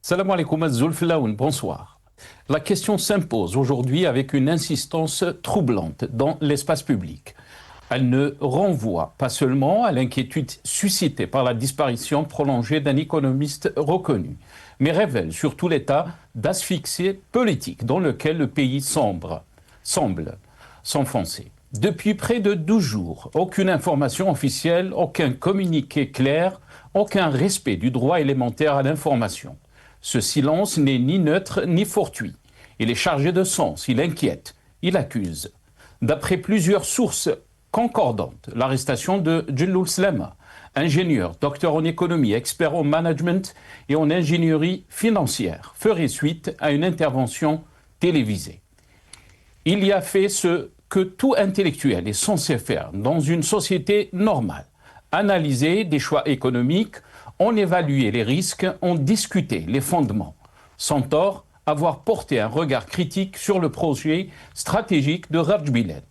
Salam alaikum az-Zulfilaoun, bonsoir. La question s'impose aujourd'hui avec une insistance troublante dans l'espace public. Elle ne renvoie pas seulement à l'inquiétude suscitée par la disparition prolongée d'un économiste reconnu, mais révèle surtout l'état d'asphyxie politique dans lequel le pays semble s'enfoncer. Depuis près de 12 jours, aucune information officielle, aucun communiqué clair, aucun respect du droit élémentaire à l'information. Ce silence n'est ni neutre ni fortuit. Il est chargé de sens, il inquiète, il accuse. D'après plusieurs sources concordantes, l'arrestation de Djelloul Slema, ingénieur, docteur en économie, expert en management et en ingénierie financière, ferait suite à une intervention télévisée. Il y a fait ce que tout intellectuel est censé faire dans une société normale. Analyser des choix économiques, en évaluer les risques, en discuter les fondements. Sans tort, avoir porté un regard critique sur le projet stratégique de Rajbilet.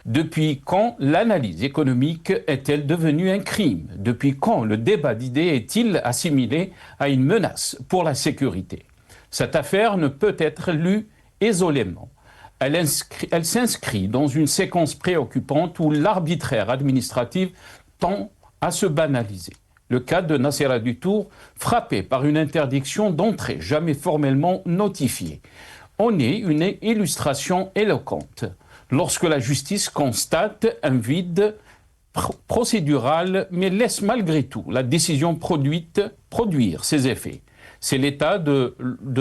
Depuis quand l'analyse économique est-elle devenue un crime? Depuis quand le débat d'idées est-il assimilé à une menace pour la sécurité? Cette affaire ne peut être lue isolément. Elle s'inscrit dans une séquence préoccupante où l'arbitraire administratif tend à se banaliser. Le cas de Nassera Dutour, frappé par une interdiction d'entrée jamais formellement notifiée, en est une illustration éloquente. Lorsque la justice constate un vide procédural, mais laisse malgré tout la décision produire ses effets. C'est l'état de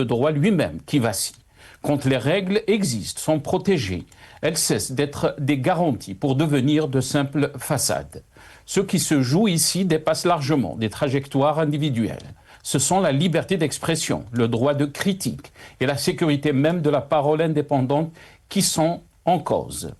droit lui-même qui vacille. Quand les règles existent, sont protégées, elles cessent d'être des garanties pour devenir de simples façades. Ce qui se joue ici dépasse largement des trajectoires individuelles. Ce sont la liberté d'expression, le droit de critique et la sécurité même de la parole indépendante qui sont en cause.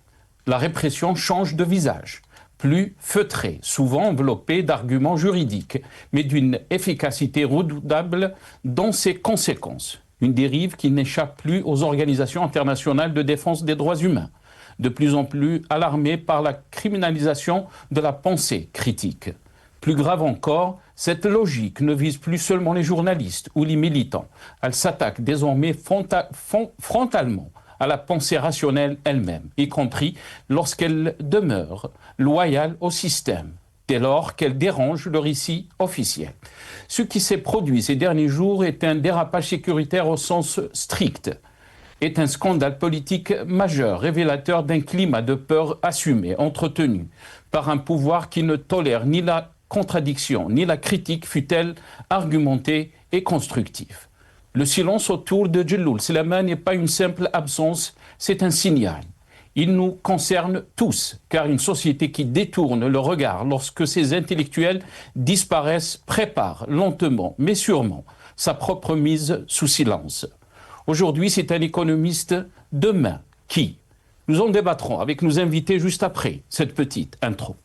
La répression change de visage, plus feutrée, souvent enveloppée d'arguments juridiques, mais d'une efficacité redoutable dans ses conséquences. Une dérive qui n'échappe plus aux organisations internationales de défense des droits humains, de plus en plus alarmées par la criminalisation de la pensée critique. Plus grave encore, cette logique ne vise plus seulement les journalistes ou les militants. Elle s'attaque désormais frontalement à la pensée rationnelle elle-même, y compris lorsqu'elle demeure loyale au système, dès lors qu'elle dérange le récit officiel. Ce qui s'est produit ces derniers jours est un dérapage sécuritaire au sens strict, est un scandale politique majeur, révélateur d'un climat de peur assumé, entretenu par un pouvoir qui ne tolère ni la contradiction, ni la critique, fût-elle argumentée et constructive. Le silence autour de Djelloul Slema n'est pas une simple absence, c'est un signal. Il nous concerne tous, car une société qui détourne le regard lorsque ses intellectuels disparaissent prépare lentement, mais sûrement, sa propre mise sous silence. Aujourd'hui, c'est un économiste, demain, qui? Nous en débattrons avec nos invités juste après cette petite intro.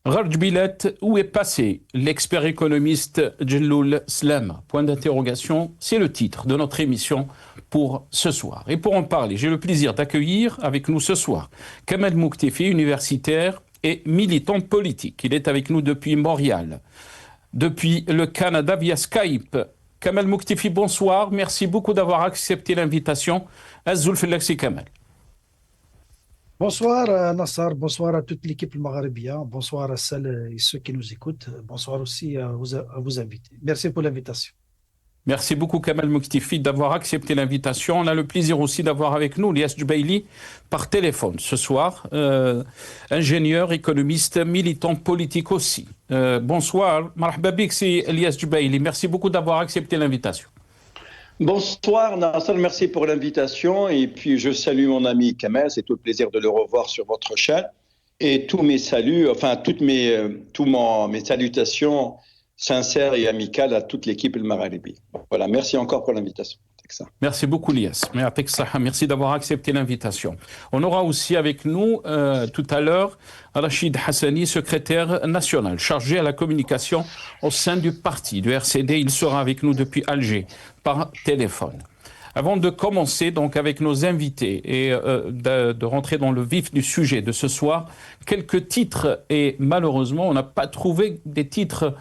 Rajbilet, où est passé l'expert économiste Djelloul Slema? Point d'interrogation, c'est le titre de notre émission pour ce soir. Et pour en parler, j'ai le plaisir d'accueillir avec nous ce soir Kamel Mouktefi, universitaire et militant politique. Il est avec nous depuis Montréal, depuis le Canada via Skype. Kamel Mouktefi, bonsoir. Merci beaucoup d'avoir accepté l'invitation. Az-Zulfilaksi Kamel. Bonsoir Nassar, bonsoir à toute l'équipe maghrébien, bonsoir à celles et ceux qui nous écoutent, bonsoir aussi à vos invités. Merci pour l'invitation. Merci beaucoup Kamel Mouktefi d'avoir accepté l'invitation. On a le plaisir aussi d'avoir avec nous Lias Djubaili par téléphone ce soir, ingénieur, économiste, militant politique aussi. Bonsoir, marhaba bik, c'est Lias Djubaili. Merci beaucoup d'avoir accepté l'invitation. Bonsoir Nasser, merci pour l'invitation et puis je salue mon ami Kamel, c'est tout le plaisir de le revoir sur votre chaîne et tous mes saluts, enfin mes salutations sincères et amicales à toute l'équipe El Magharibi. Voilà, merci encore pour l'invitation. Merci beaucoup, Lias. Merci d'avoir accepté l'invitation. On aura aussi avec nous tout à l'heure Rachid Hassani, secrétaire national, chargé à la communication au sein du parti, du RCD. Il sera avec nous depuis Alger, par téléphone. Avant de commencer donc avec nos invités et de rentrer dans le vif du sujet de ce soir, quelques titres, et malheureusement on n'a pas trouvé des titres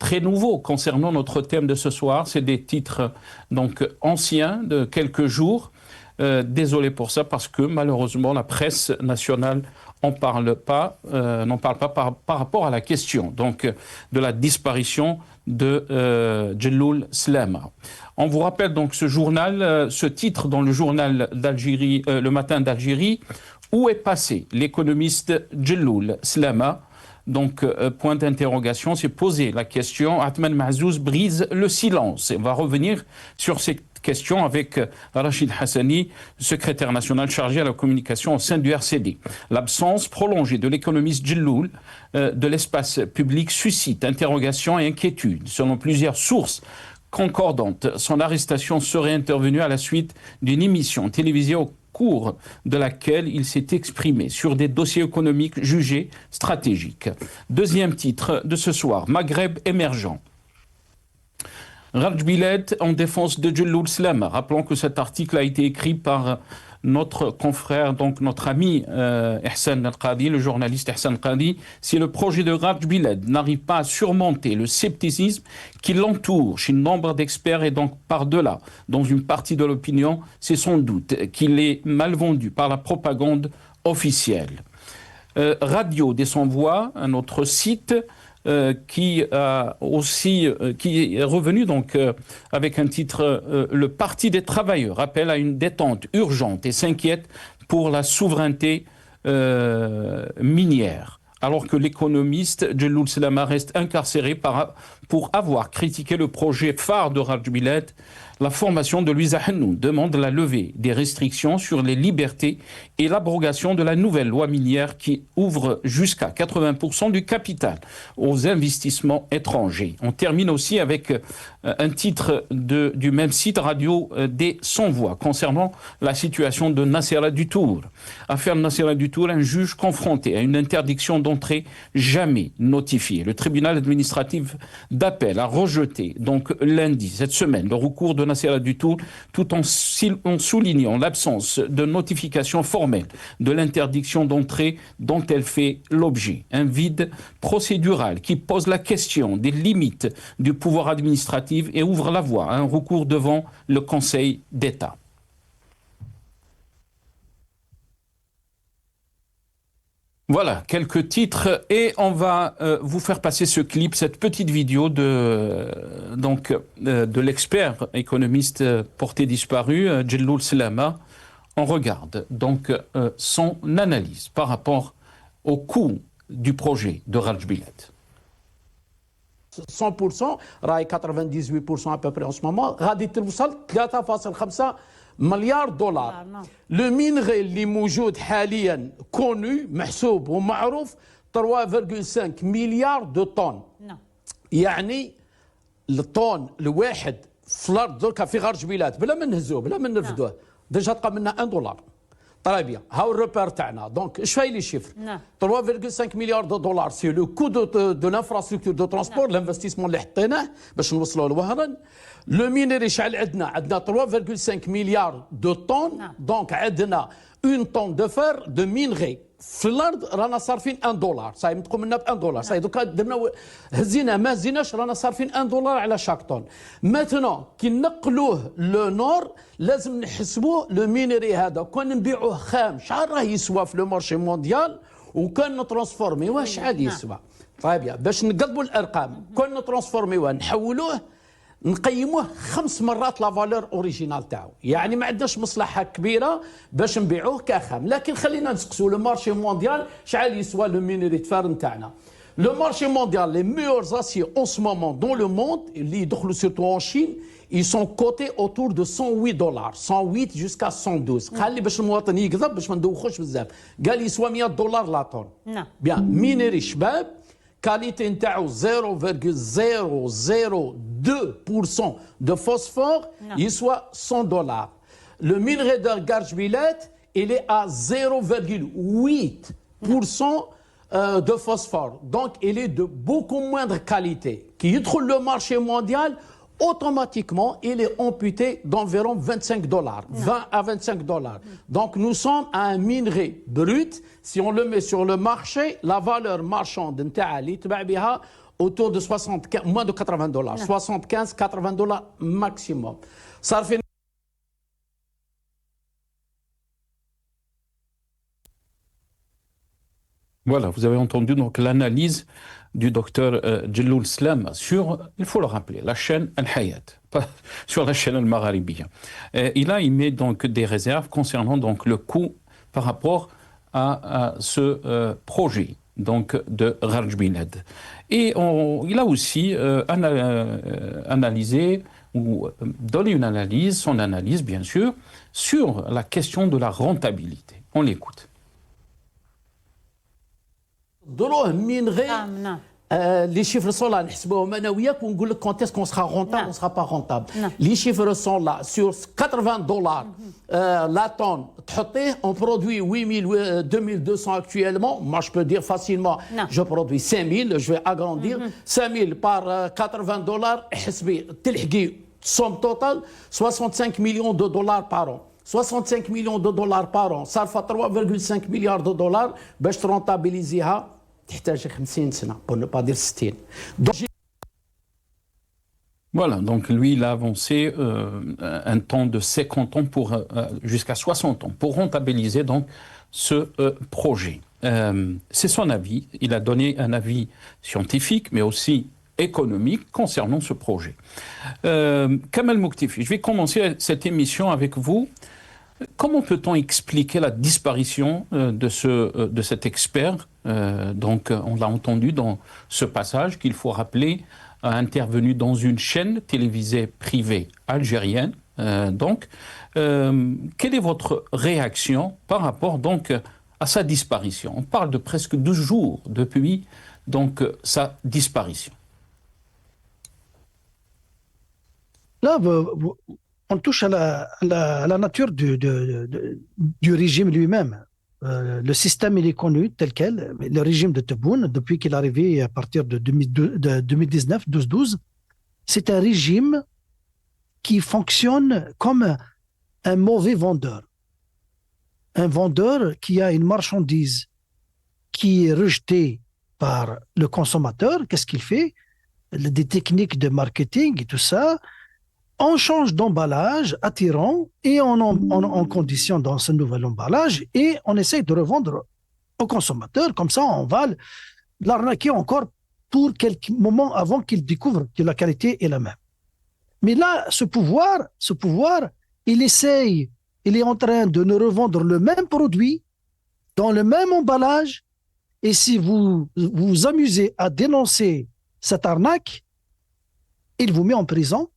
très nouveaux concernant notre thème de ce soir. C'est des titres donc anciens de quelques jours. Désolé pour ça, parce que malheureusement la presse nationale n'en parle pas par rapport à la question donc de la disparition de Djelloul Slama. On vous rappelle donc ce journal, ce titre dans le journal d'Algérie, le matin d'Algérie, où est passé l'économiste Djelloul Slama? Donc, point d'interrogation, c'est posé la question. Atman Mahzouz brise le silence. Et on va revenir sur cette question avec Rachid Hassani, secrétaire national chargé à la communication au sein du RCD. L'absence prolongée de l'économiste Djelloul de l'espace public suscite interrogation et inquiétude. Selon plusieurs sources concordantes, son arrestation serait intervenue à la suite d'une émission télévisée au cours de laquelle il s'est exprimé sur des dossiers économiques jugés stratégiques. Deuxième titre de ce soir, Maghreb émergent. Raj Biled en défense de Djelloul Slama. Rappelons que cet article a été écrit par notre confrère, donc notre ami Ihsan Al-Qadi, le journaliste Ihsan Al-Qadi. Si le projet de Raj Biled n'arrive pas à surmonter le scepticisme qui l'entoure chez nombre d'experts et donc par-delà, dans une partie de l'opinion, c'est sans doute qu'il est mal vendu par la propagande officielle. Radio des Sans-Voix, un autre site, qui est revenu donc avec un titre Le Parti des travailleurs appelle à une détente urgente et s'inquiète pour la souveraineté minière, alors que l'économiste Djelloul Slama reste incarcéré pour avoir critiqué le projet phare de Raj Biled. La formation de Louisa Hennou demande la levée des restrictions sur les libertés et l'abrogation de la nouvelle loi minière qui ouvre jusqu'à 80% du capital aux investissements étrangers. On termine aussi avec un titre du même site, Radio des Sans-Voix, concernant la situation de Nasserah Dutour. Affaire Nasserah Dutour, un juge confronté à une interdiction d'entrée jamais notifiée. Le tribunal administratif d'appel a rejeté donc lundi, cette semaine, le recours de Nasserah Dutour, tout en soulignant l'absence de notification formelle de l'interdiction d'entrée dont elle fait l'objet. Un vide procédural qui pose la question des limites du pouvoir administratif et ouvre la voie à un recours devant le Conseil d'État. Voilà, quelques titres et on va vous faire passer ce clip, cette petite vidéo de l'expert économiste porté disparu, Djelloul Slama. On regarde donc son analyse par rapport au coût du projet de Raj Biled. 100%, راهي 98% à peu près en ce moment, غادي توصل 3.5 مليار دولار. لو مينغي اللي موجود حاليا كونو محسوب ومعروف 3.5 مليار دو طن. يعني الطن الواحد في الارض دركا في غرج بلاد بلا ما نهزوه بلا ما نرفدوه ديجا تلقى منها 1 دولار. طري بيان هاو الروبير تاعنا دونك اش فاي لي شيفر 3.5 مليار دولار سي لو كو دو لانفراستركتور دو ترونسبور الانفستيسمون اللي حطيناه باش نوصلوا لوهران. لو مينيري شحال عندنا 3.5 مليار دو طن دونك عندنا اون طن دو فير دو مينغي في الارض رانا صارفين 1 دولار صاي نطقوا منا ب 1 دولار صاي دوكا درنا هزينا ما هزيناش رانا صارفين 1 دولار على شاك طن. ماتنون كي نقلوه لو نور لازم نحسبوه لو مينيري هذا كون نبيعوه خام شحال راه يسوى في لو مارشي مونديال وكان نترانسفورميوه شحال يسوى. طيب باش نقلبوا الارقام كون نترانسفورميوه نحولوه نقيموه 5 مرات لا فالور اوريجينال تاعو. يعني ما عندناش مصلحه كبيره باش نبيعوه كخام لكن خلينا نسقسوا لو مارشي مونديال شحال يسوى لو مينيري تفار نتاعنا. لو مارشي مونديال لي ميور اسيي اون سو مومون دون لو موند اللي يدخلوا سيرتو ان شين ils sont cotés autour de 108 dollars 108 jusqu'à 112. خلي باش المواطن يكذب باش ما ندوخوش بزاف قال يسوى 100 دولار لا طن. بيان مينيري شباب qualité نتاعو 0,002% de phosphore, il soit $100. Le minerai de Garjbilet, il est à 0,8% de phosphore. Donc, il est de beaucoup moindre qualité. Qui trouve le marché mondial, automatiquement, il est amputé d'environ $25, 20 à $25. Donc, nous sommes à un minerai brut. Si on le met sur le marché, la valeur marchande autour de 75, moins de $80, 75, $80 maximum. Ça fait Voilà, vous avez entendu donc l'analyse du docteur Djelloul Slam sur, il faut le rappeler, la chaîne Al-Hayat, pas sur la chaîne Al-Magharibiya. Il met donc des réserves concernant donc le coût par rapport à ce projet donc de Rajbilad. Et il a aussi analysé ou donné une analyse, son analyse bien sûr, sur la question de la rentabilité. On l'écoute. دروه minerai les chiffres sont là نحسبوهم انا وياك ونقول لك quand est-ce qu'on sera rentable on sera pas rentable les chiffres sont là sur $80 la tonne تحطيه on produit 2200 actuellement moi je peux dire facilement je produis 5000 je vais agrandir 5000 par $80 حسبي تلحقي somme totale $65 millions par an 65 millions de dollars par an صارفه 3,5 milliards de dollars باش ترونتابيليزيها تحتاج 50 سنه pour ne pas dire 60. Voilà, donc lui, il a avancé un temps de 50 ans pour jusqu'à 60 ans pour rentabiliser donc ce projet. C'est son avis. Il a donné un avis scientifique, mais aussi économique concernant ce projet. Kamel Mouktifi, je vais commencer cette émission avec vous. Comment peut-on expliquer la disparition de cet expert donc, on l'a entendu dans ce passage qu'il faut rappeler, a intervenu dans une chaîne télévisée privée algérienne. Quelle est votre réaction par rapport donc à sa disparition? On parle de presque 12 jours depuis donc sa disparition. Là, on touche à la nature du régime lui-même. Le système, il est connu tel quel. Le régime de Tebboune, depuis qu'il est arrivé à partir de 2019, 12-12, c'est un régime qui fonctionne comme un mauvais vendeur. Un vendeur qui a une marchandise qui est rejetée par le consommateur. Qu'est-ce qu'il fait? Des techniques de marketing et tout ça. On change d'emballage attirant et on conditionne dans ce nouvel emballage et on essaye de revendre au consommateur. Comme ça, on va l'arnaquer encore pour quelques moments avant qu'il découvre que la qualité est la même. Mais là, ce pouvoir, il est en train de nous revendre le même produit dans le même emballage. Et si vous vous amusez à dénoncer cette arnaque, il vous met en prison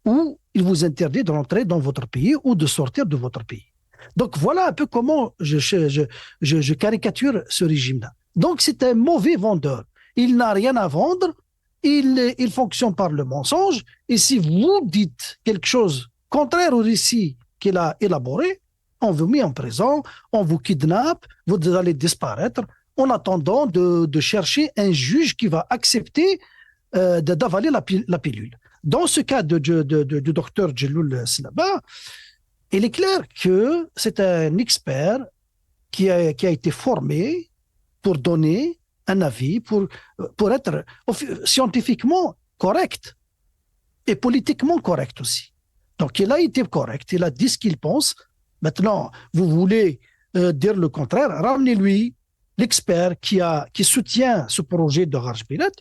ou il vous interdit de rentrer dans votre pays ou de sortir de votre pays. Donc voilà un peu comment je caricature ce régime-là. Donc c'est un mauvais vendeur. Il n'a rien à vendre, il fonctionne par le mensonge, et si vous dites quelque chose contraire au récit qu'il a élaboré, on vous met en prison, on vous kidnappe, vous allez disparaître, en attendant de chercher un juge qui va accepter d'avaler la pilule. Dans ce cas du docteur Djelloul Slaba, il est clair que c'est un expert qui a été formé pour donner un avis, pour être scientifiquement correct et politiquement correct aussi. Donc il a été correct, il a dit ce qu'il pense. Maintenant, vous voulez dire le contraire, ramenez-lui l'expert qui soutient ce projet de Rajbilad.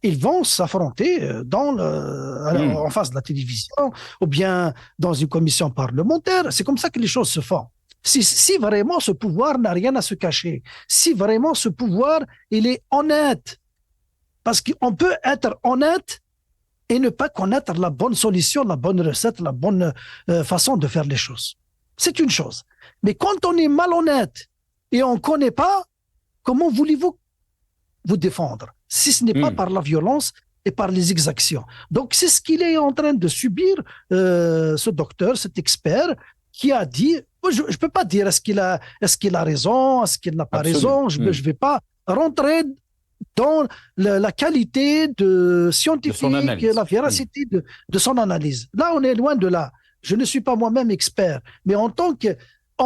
Ils vont s'affronter en face de la télévision ou bien dans une commission parlementaire. C'est comme ça que les choses se font. Si vraiment ce pouvoir n'a rien à se cacher, si vraiment ce pouvoir, il est honnête, parce qu'on peut être honnête et ne pas connaître la bonne solution, la bonne recette, la bonne façon de faire les choses. C'est une chose. Mais quand on est malhonnête et on ne connaît pas, comment voulez-vous vous défendre, si ce n'est pas par la violence et par les exactions. Donc, c'est ce qu'il est en train de subir, ce docteur, cet expert, qui a dit, je ne peux pas dire est-ce qu'il a raison, est-ce qu'il n'a pas raison, je ne vais pas rentrer dans la qualité scientifique et la véracité de son analyse. Là, on est loin de là. Je ne suis pas moi-même expert, mais en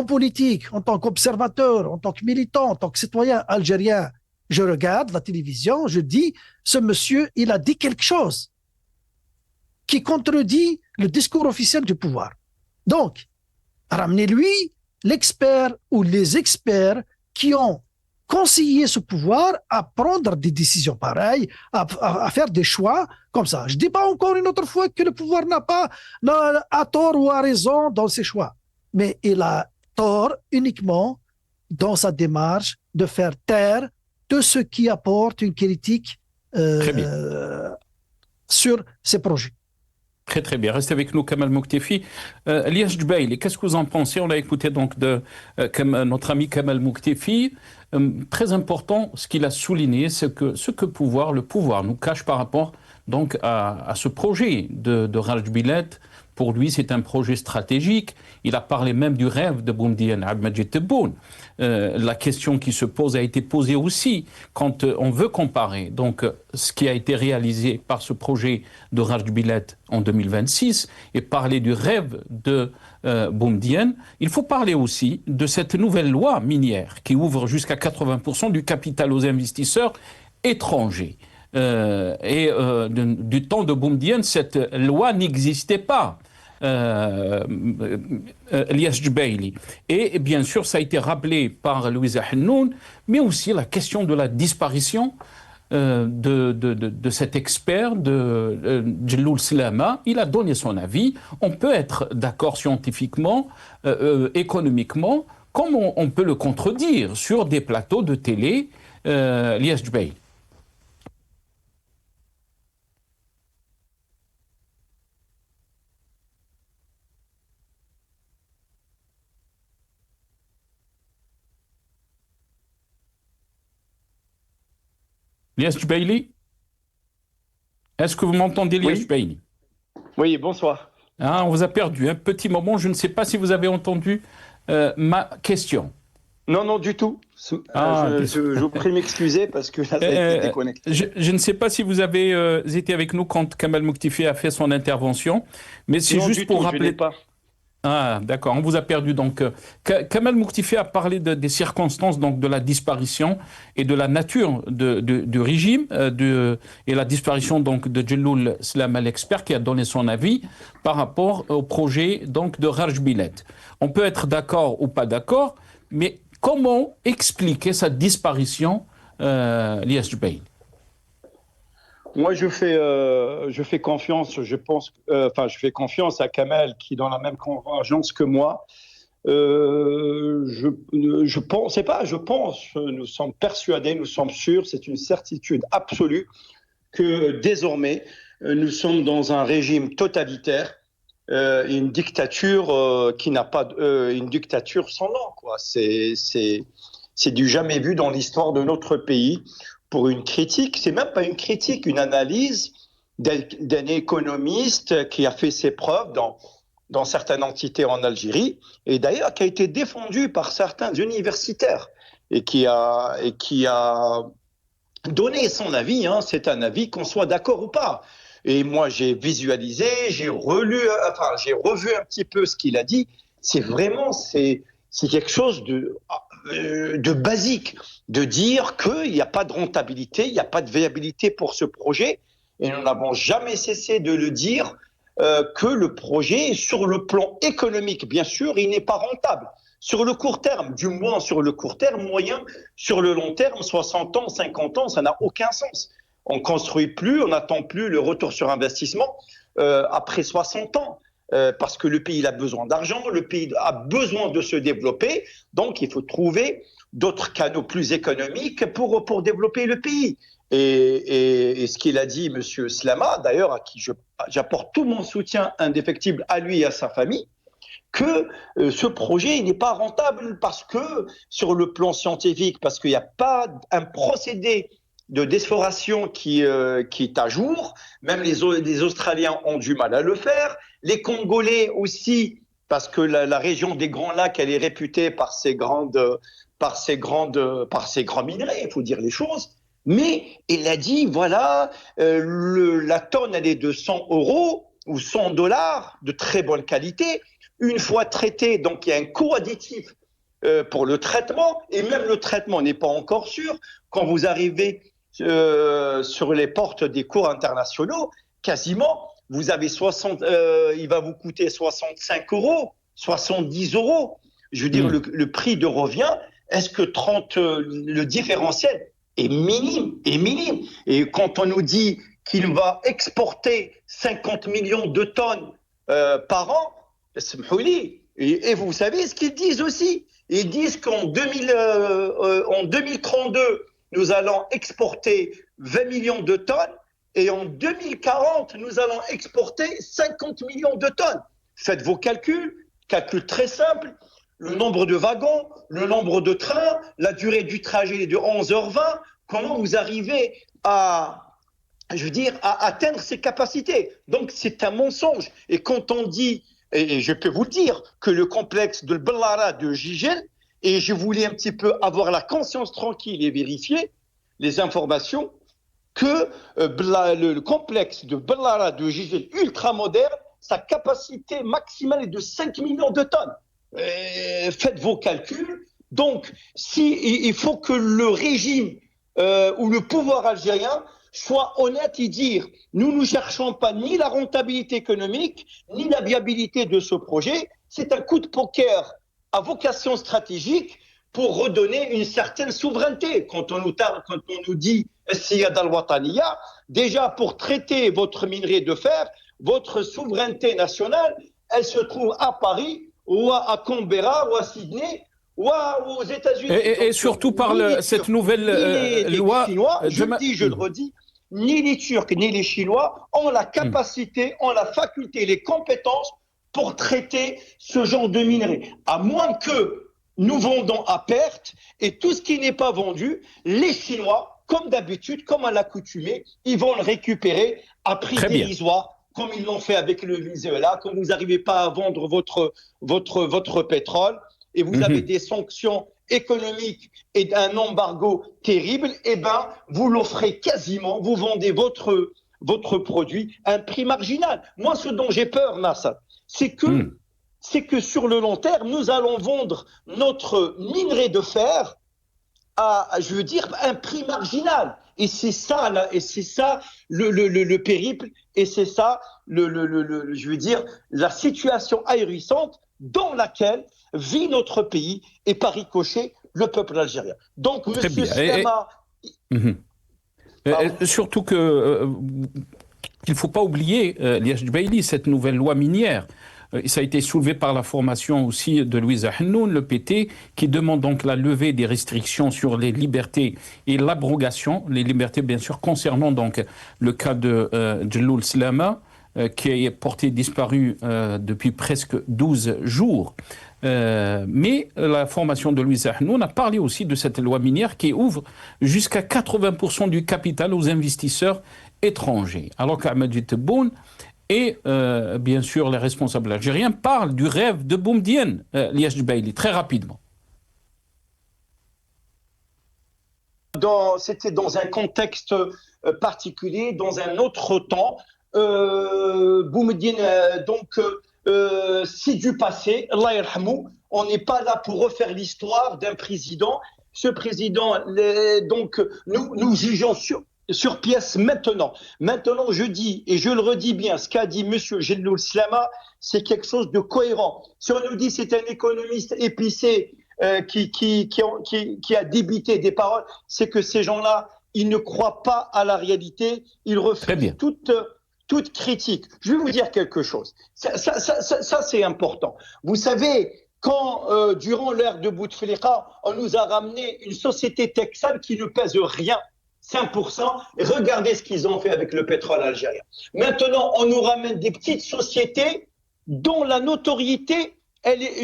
politique, en tant qu'observateur, en tant que militant, en tant que citoyen algérien, je regarde la télévision, je dis, ce monsieur, il a dit quelque chose qui contredit le discours officiel du pouvoir. Donc, ramenez-lui l'expert ou les experts qui ont conseillé ce pouvoir à prendre des décisions pareilles, à faire des choix comme ça. Je ne dis pas encore une autre fois que le pouvoir n'a tort ou a raison dans ses choix, mais il a tort uniquement dans sa démarche de faire taire de ce qui apporte une critique sur ces projets. Très très bien. Restez avec nous, Kamal Mouktefi. Elias Djbaili, qu'est-ce que vous en pensez? On l'a écouté donc de notre ami Kamal Mouktefi. Très important, ce qu'il a souligné, c'est que le pouvoir nous cache par rapport donc à ce projet de Raj Bilet. Pour lui, c'est un projet stratégique. Il a parlé même du rêve de Boumediene Abdelmajid Tebboune. La question qui se pose a été posée aussi quand on veut comparer donc ce qui a été réalisé par ce projet de Raj Bilet en 2026 et parler du rêve de Boumediene. Il faut parler aussi de cette nouvelle loi minière qui ouvre jusqu'à 80% du capital aux investisseurs étrangers. Du temps de Boumediene, cette loi n'existait pas. Elias Djbaili. Et bien sûr, ça a été rappelé par Louisa Hennoun, mais aussi la question de la disparition de cet expert, de Djelloul Slama. Il a donné son avis. On peut être d'accord scientifiquement, économiquement, comme on peut le contredire sur des plateaux de télé. Elias Djbaili. Elias Djbaili, est-ce que vous m'entendez, Elias Djbaili? Oui, bonsoir. On vous a perdu un petit moment. Je ne sais pas si vous avez entendu ma question. Non, du tout. Je vous prie de m'excuser parce que là, ça a été déconnecté. Je ne sais pas si vous avez été avec nous quand Kamal Mouktefi a fait son intervention, mais c'est juste pour rappeler. Je n'ai pas. Ah, d'accord, on vous a perdu. Donc, Kamal Mouktefi a parlé des circonstances donc, de la disparition et de la nature du régime et la disparition donc, de Djelloul Slama, l'expert, qui a donné son avis par rapport au projet donc, de Raj Bilet. On peut être d'accord ou pas d'accord, mais comment expliquer sa disparition, Elias Djbaili? Moi, je fais confiance. Je fais confiance à Kamal qui est dans la même convergence que moi. Je pense, nous sommes persuadés, nous sommes sûrs, c'est une certitude absolue que désormais nous sommes dans un régime totalitaire, une dictature qui n'a pas, une dictature sans nom, quoi. C'est du jamais vu dans l'histoire de notre pays. Pour une critique, c'est même pas une critique, une analyse d'un économiste qui a fait ses preuves dans certaines entités en Algérie et d'ailleurs qui a été défendu par certains universitaires et qui a donné son avis. C'est un avis qu'on soit d'accord ou pas. Et moi, j'ai visualisé, j'ai revu un petit peu ce qu'il a dit. C'est quelque chose de basique, de dire qu'il n'y a pas de rentabilité, il n'y a pas de viabilité pour ce projet. Et nous n'avons jamais cessé de le dire que le projet, sur le plan économique, bien sûr, il n'est pas rentable. Sur le court terme, du moins sur le court terme, moyen, sur le long terme, 60 ans, 50 ans, ça n'a aucun sens. On ne construit plus, on n'attend plus le retour sur investissement après 60 ans. Parce que le pays a besoin d'argent, le pays a besoin de se développer, donc il faut trouver d'autres canaux plus économiques pour développer le pays. Et ce qu'il a dit, M. Slama, d'ailleurs, à qui j'apporte tout mon soutien indéfectible à lui et à sa famille, que ce projet n'est pas rentable parce que, sur le plan scientifique, parce qu'il n'y a pas un procédé de déforestation qui est à jour. Même les Australiens ont du mal à le faire. Les Congolais aussi, parce que la région des Grands Lacs, elle est réputée par ses grands minerais, il faut dire les choses. Mais il a dit, voilà, la tonne, elle est de 100 € ou 100 $ de très bonne qualité. Une fois traité, donc il y a un coût additif pour le traitement, et même le traitement n'est pas encore sûr. Quand vous arrivez sur les portes des cours internationaux, quasiment, vous avez il va vous coûter 65 €, 70 €. Je veux dire, le prix de revient, est-ce que le différentiel est minime, Et quand on nous dit qu'il va exporter 50 millions de tonnes par an, et vous savez ce qu'ils disent aussi. Ils disent qu'en 2032, nous allons exporter 20 millions de tonnes et en 2040, nous allons exporter 50 millions de tonnes. Faites vos calculs très simples. Le nombre de wagons, le nombre de trains, la durée du trajet est de 11h20. Comment vous arrivez à atteindre ces capacités? Donc, c'est un mensonge. Et quand on dit, et je peux vous le dire, que le complexe de Bellara de Gigel, et je voulais un petit peu avoir la conscience tranquille et vérifier les informations, que le complexe de Bellara de Gigel ultra-moderne, sa capacité maximale est de 5 millions de tonnes. Faites vos calculs. Donc, il faut que le régime ou le pouvoir algérien soit honnête et dire nous ne cherchons pas ni la rentabilité économique, ni la viabilité de ce projet. C'est un coup de poker à vocation stratégique pour redonner une certaine souveraineté. Quand on nous dit Siyada al-Wataniya, déjà pour traiter votre minerai de fer, votre souveraineté nationale, elle se trouve à Paris, ou à Canberra, ou à Sydney, ou aux États-Unis. Et surtout par cette nouvelle loi. Chinois, je le redis, ni les Turcs ni les Chinois ont la capacité, ont la faculté, les compétences pour traiter ce genre de minerais. À moins que nous vendons à perte, et tout ce qui n'est pas vendu, les Chinois, comme d'habitude, comme à l'accoutumée, ils vont le récupérer à prix dérisoire. Comme ils l'ont fait avec le Venezuela, comme vous n'arrivez pas à vendre votre pétrole et vous avez des sanctions économiques et un embargo terrible, eh ben, vous l'offrez quasiment, vous vendez votre produit à un prix marginal. Moi, ce dont j'ai peur, Nassar, c'est que sur le long terme, nous allons vendre notre minerai de fer à un prix marginal. Et c'est ça, le périple, et c'est ça, la situation ahurissante dans laquelle vit notre pays et par ricochet le peuple algérien. Donc, monsieur Slama... surtout qu'il ne faut pas oublier, Liaj Dbeili, cette nouvelle loi minière. Ça a été soulevé par la formation aussi de Louisa Hennoun, le PT, qui demande donc la levée des restrictions sur les libertés et l'abrogation, les libertés bien sûr concernant donc le cas de Djelloul Slama, qui est porté disparu depuis presque 12 jours. Mais la formation de Louisa Hennoun a parlé aussi de cette loi minière qui ouvre jusqu'à 80% du capital aux investisseurs étrangers. Alors qu'Ahmed Tebboune et bien sûr les responsables algériens parlent du rêve de Boumedienne, Liaj Dbeili, très rapidement. C'était dans un contexte particulier, dans un autre temps. Boumedienne, c'est du passé, Allah yarhamou. On n'est pas là pour refaire l'histoire d'un président. Ce président, nous jugeons sur pièce maintenant. Maintenant, je dis, et je le redis bien, ce qu'a dit M. Djelloul Slama, c'est quelque chose de cohérent. Si on nous dit c'est un économiste épicé qui a débité des paroles, c'est que ces gens-là, ils ne croient pas à la réalité, ils refusent toute critique. Je vais vous dire quelque chose. Ça c'est important. Vous savez, quand, durant l'ère de Bouteflika, on nous a ramené une société texane qui ne pèse rien, 5%, et regardez ce qu'ils ont fait avec le pétrole algérien. Maintenant, on nous ramène des petites sociétés dont la notoriété, elle est,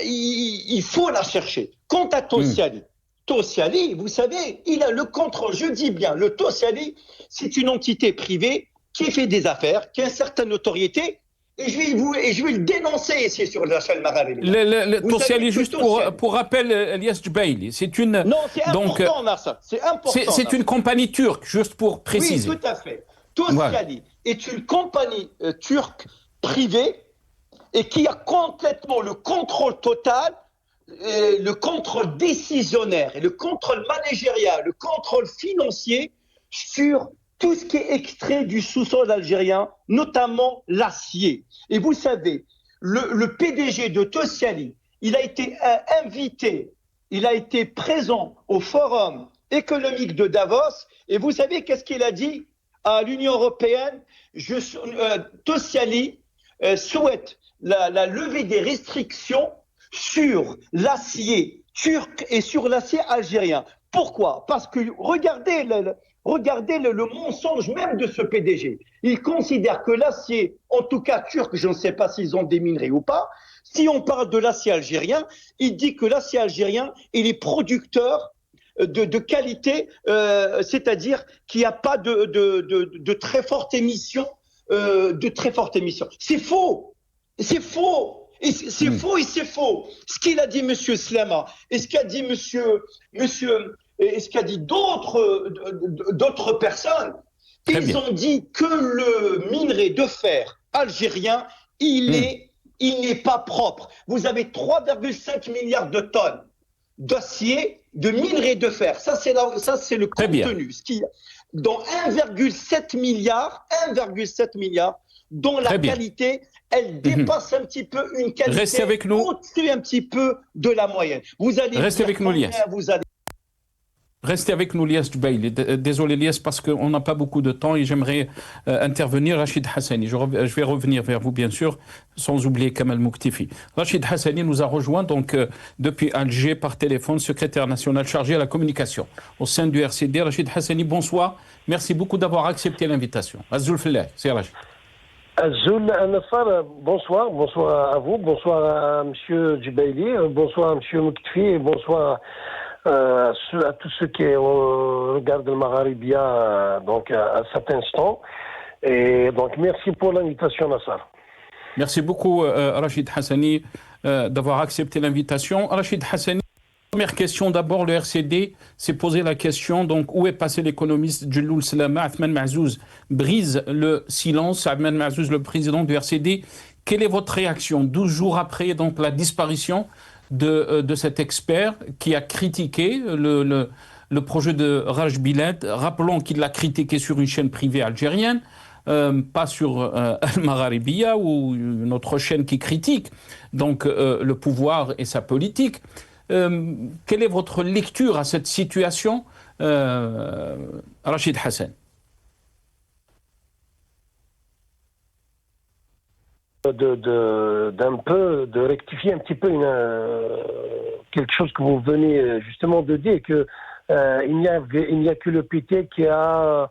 il faut la chercher. Quant à Tosyani, Tosyali, vous savez, il a le contrôle, je dis bien, le Tosyali, c'est une entité privée qui fait des affaires, qui a une certaine notoriété, et je vais le dénoncer ici sur la chaîne Magharibi. Le Vous Tosyali, savez que juste pour rappel, Elias Jubaili, c'est une... Non, c'est donc, important, Narsa, c'est important. c'est une compagnie turque, juste pour préciser. Oui, tout à fait. Tosyali est une compagnie turque privée et qui a complètement le contrôle total, le contrôle décisionnaire et le contrôle managérial, le contrôle financier sur tout ce qui est extrait du sous-sol algérien, notamment l'acier. Et vous savez, le PDG de Tosyali, il a été invité, il a été présent au Forum économique de Davos, et vous savez qu'est-ce qu'il a dit à l'Union européenne? Tosyali souhaite la levée des restrictions sur l'acier turc et sur l'acier algérien. Pourquoi? Parce que regardez le mensonge même de ce PDG. Il considère que l'acier, en tout cas turc, je ne sais pas s'ils ont des minerais ou pas, si on parle de l'acier algérien, il dit que l'acier algérien, il est producteur de qualité, c'est-à-dire qu'il n'y a pas de très forte émission. C'est faux. C'est faux. C'est faux et c'est faux. Ce qu'il a dit M. Slama et ce qu'a dit et ce qu'a dit d'autres personnes, ils ont dit que le minerai de fer algérien, il n'est pas propre. Vous avez 3,5 milliards de tonnes d'acier, de minerai de fer. Ça, c'est le contenu. Dans 1,7 milliard, dont la qualité, elle dépasse un petit peu une qualité. Restez avec nous. Au-dessus un petit peu de la moyenne. Vous allez Restez avec nous, Lias. Restez avec nous, Lias Jubaili. Désolé, Lias, parce qu'on n'a pas beaucoup de temps et j'aimerais intervenir. Rachid Hassani, je vais revenir vers vous, bien sûr, sans oublier Kamal Mouktifi. Rachid Hassani nous a rejoint donc depuis Alger par téléphone, secrétaire national chargé à la communication au sein du RCD. Rachid Hassani, bonsoir. Merci beaucoup d'avoir accepté l'invitation. Azoul Fillah, c'est Rachid. Azoul Nassar, bonsoir. Bonsoir à vous. Bonsoir à M. Jubaili. Bonsoir à M. Mouktifi et bonsoir à tous ceux qui regardent le Magharibia donc à cet instant. Et donc merci pour l'invitation, Nassar. Merci beaucoup Rachid Hassani d'avoir accepté l'invitation. Rachid Hassani, première question d'abord, le RCD s'est posé la question, donc où est passé l'économiste Djelloul Slama? Athman Mahzouz brise le silence. Athman Mahzouz, le président du RCD, quelle est votre réaction 12 jours après donc la disparition de cet expert qui a critiqué le projet de Raj Bilad? Rappelons qu'il l'a critiqué sur une chaîne privée algérienne, pas sur Al-Magharibia ou une autre chaîne qui critique donc le pouvoir et sa politique. Quelle est votre lecture à cette situation, Rachid Hassan? De rectifier un petit peu quelque chose que vous venez justement de dire, que il n'y a que le PT qui a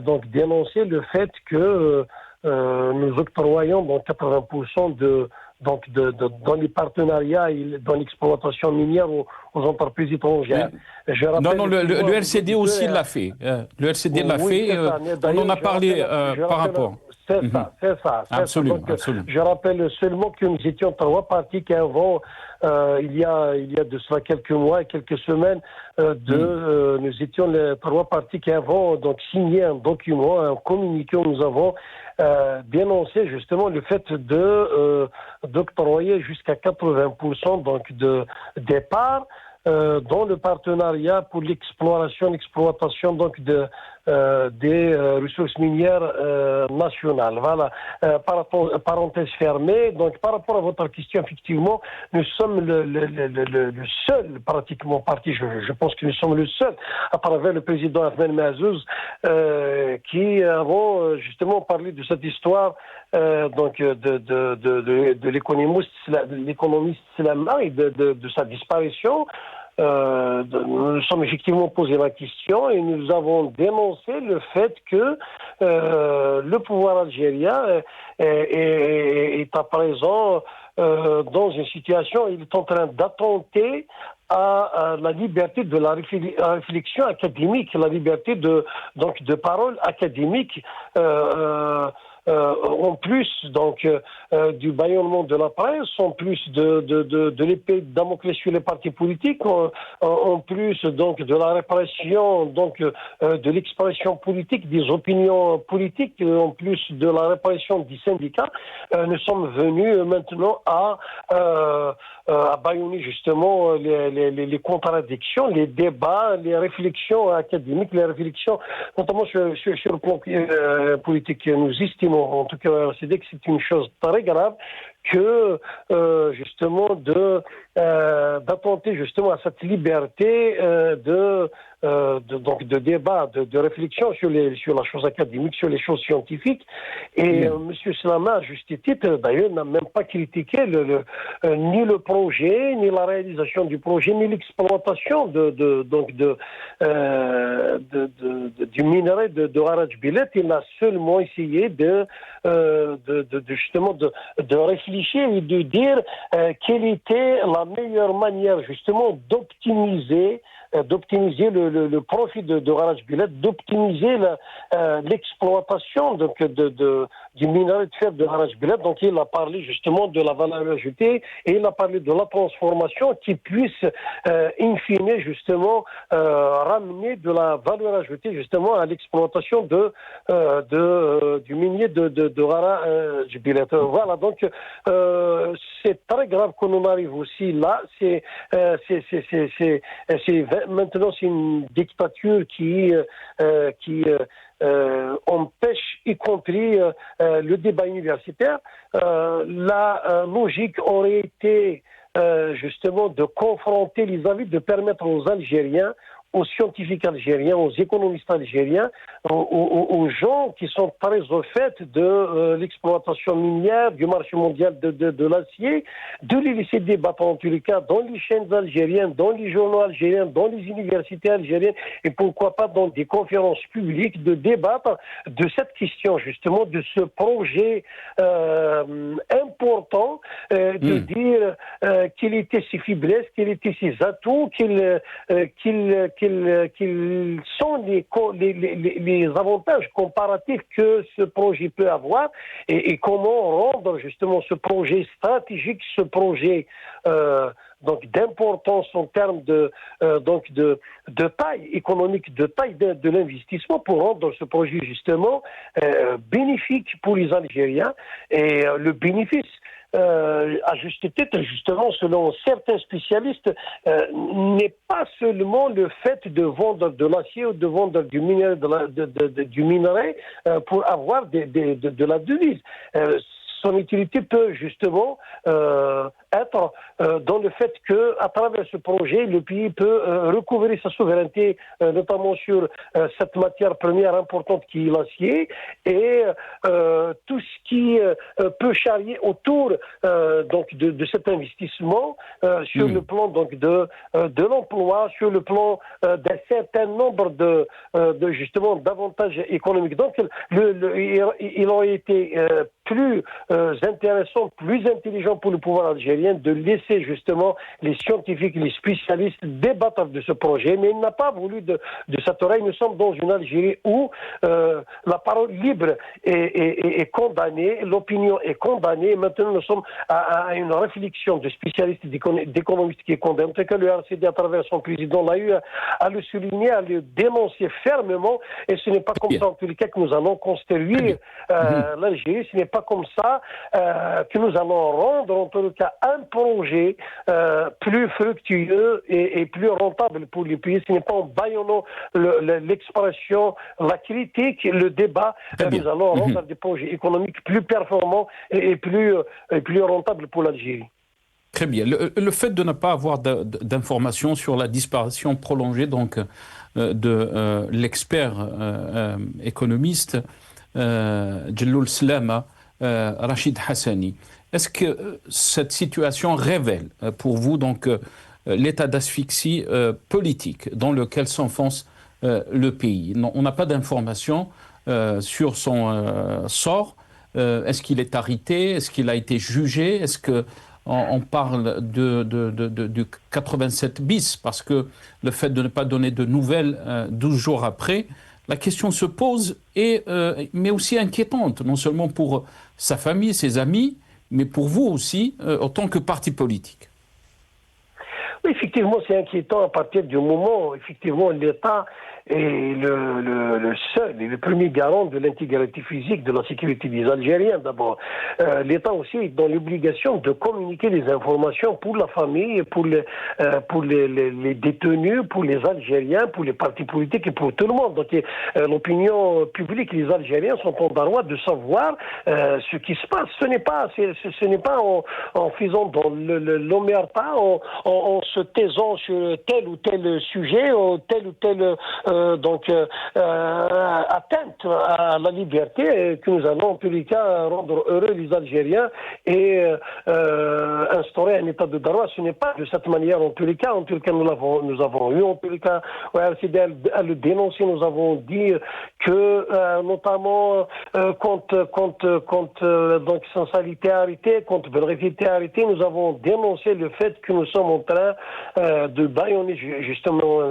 donc dénoncé le fait que nous octroyons donc 80% dans les partenariats et dans l'exploitation minière aux entreprises étrangères. Non, le RCD aussi l'a fait. Le RCD l'a fait. On en a parlé par rapport. C'est ça. Absolument, Donc, absolument. Je rappelle seulement que nous étions trois partis qui avant, il y a de cela quelques mois et quelques semaines, nous étions les trois partis qui avons donc signé un document, un communiqué où nous avons dénoncé justement le fait d'octroyer jusqu'à 80% donc de départ dans le partenariat pour l'exploitation donc des ressources minières nationales. Voilà. Parenthèse fermée. Donc, par rapport à votre question, effectivement, nous sommes le seul, pratiquement parti, je pense que nous sommes le seul, à travers le président Athman Mahzouz, qui avons justement parlé de cette histoire donc de l'économiste Slama et de sa disparition. nous sommes effectivement posé la question et nous avons dénoncé le fait que le pouvoir algérien est à présent dans une situation, il est en train d'attenter à la liberté de la réflexion académique, la liberté de parole académique. En plus du bâillonnement de la presse, en plus de l'épée de Damoclès sur les partis politiques, en plus de la répression de l'expression politique, des opinions politiques, en plus de la répression des syndicats, nous sommes venus maintenant à bâillonner justement les contradictions, les débats, les réflexions académiques, les réflexions, notamment sur le plan politique. Nous estimons, en tout cas, c'est que c'est une chose très grave que justement d'attenter justement à cette liberté de débat, de réflexion sur la chose académique, sur les choses scientifiques. Et M. Slama, à juste titre, d'ailleurs, n'a même pas critiqué ni le projet, ni la réalisation du projet, ni l'exploitation du minerai de Haraj Bilet. Il a seulement essayé justement de réfléchir et de dire quelle était la meilleure manière justement d'optimiser le profit de Haraj Bilet, d'optimiser l'exploitation du minerai de fer de Haraj Bilet. Donc il a parlé justement de la valeur ajoutée et il a parlé de la transformation qui puisse in fine justement ramener de la valeur ajoutée justement à l'exploitation du minier de Haraj Bilet. Voilà, donc c'est très grave qu'on en arrive aussi là. Maintenant, c'est une dictature qui empêche, y compris le débat universitaire. La logique aurait été justement de confronter les avis, de permettre aux Algériens, aux scientifiques algériens, aux économistes algériens, aux gens qui sont très au fait de l'exploitation minière, du marché mondial de l'acier, de les laisser débattre en tous les cas dans les chaînes algériennes, dans les journaux algériens, dans les universités algériennes, et pourquoi pas dans des conférences publiques, de débattre de cette question justement, de ce projet important, de dire quelles étaient ses faiblesses, quels étaient ses atouts, quels sont les avantages comparatifs que ce projet peut avoir et comment rendre justement ce projet stratégique, ce projet d'importance en termes de taille économique, de taille de l'investissement pour rendre ce projet justement bénéfique pour les Algériens. Et le bénéfice, à juste titre, justement, selon certains spécialistes, n'est pas seulement le fait de vendre de l'acier ou de vendre du minerai, du minerai pour avoir de la devise. Son utilité peut justement être dans le fait que, à travers ce projet, le pays peut recouvrir sa souveraineté, notamment sur cette matière première importante qui est l'acier, et tout ce qui peut charrier autour de cet investissement sur le plan de l'emploi, sur le plan d'un certain nombre justement d'avantages économiques. Donc, il aurait été plus intéressant, plus intelligent pour le pouvoir algérien de laisser justement les scientifiques, les spécialistes débattre de ce projet, mais il n'a pas voulu de cette oreille. Nous sommes dans une Algérie où la parole libre est condamnée, l'opinion est condamnée. Maintenant, nous sommes à une réflexion de spécialistes, d'économistes qui est condamnée. En tout cas, le RCD, à travers son président, l'a eu à le souligner, à le dénoncer fermement. Et ce n'est pas comme ça, en tous les cas, que nous allons construire l'Algérie. Ce n'est pas comme ça que nous allons rendre, en tout cas, un projet plus fructueux et plus rentable pour les pays. Ce n'est pas en bâillonnant l'expression, la critique, le débat, nous allons rendre des projets économiques plus performants et plus rentables pour l'Algérie. Très bien. Le fait de ne pas avoir d'informations sur la disparition prolongée de l'expert économiste Djelloul Slama, Rachid Hassani, est-ce que cette situation révèle pour vous l'état d'asphyxie politique dans lequel s'enfonce le pays. Non, on n'a pas d'informations sur son sort. Est-ce qu'il est arrêté? Est-ce qu'il a été jugé? Est-ce que on parle du 87 bis, parce que le fait de ne pas donner de nouvelles 12 jours après, la question se pose, mais aussi inquiétante, non seulement pour sa famille, ses amis, mais pour vous aussi, en tant que parti politique. Oui, effectivement, c'est inquiétant à partir du moment où, effectivement, l'État est le seul et le premier garant de l'intégrité physique de la sécurité des Algériens, d'abord. L'État aussi est dans l'obligation de communiquer les informations pour la famille, pour les détenus, pour les Algériens, pour les partis politiques et pour tout le monde. Donc, l'opinion publique, les Algériens sont en droit de savoir ce qui se passe. Ce n'est pas en faisant dans l'omerta, en se taisant sur tel ou tel sujet, ou tel atteinte à la liberté que nous allons en tous les cas rendre heureux les Algériens et instaurer un état de droit. Ce n'est pas de cette manière en tous les cas. En tous les cas, nous avons eu en tous les cas RCD à le dénoncer. Nous avons dit que notamment quand Sansal était arrêté, quand Belrif était arrêté, nous avons dénoncé le fait que nous sommes en train de bâillonner justement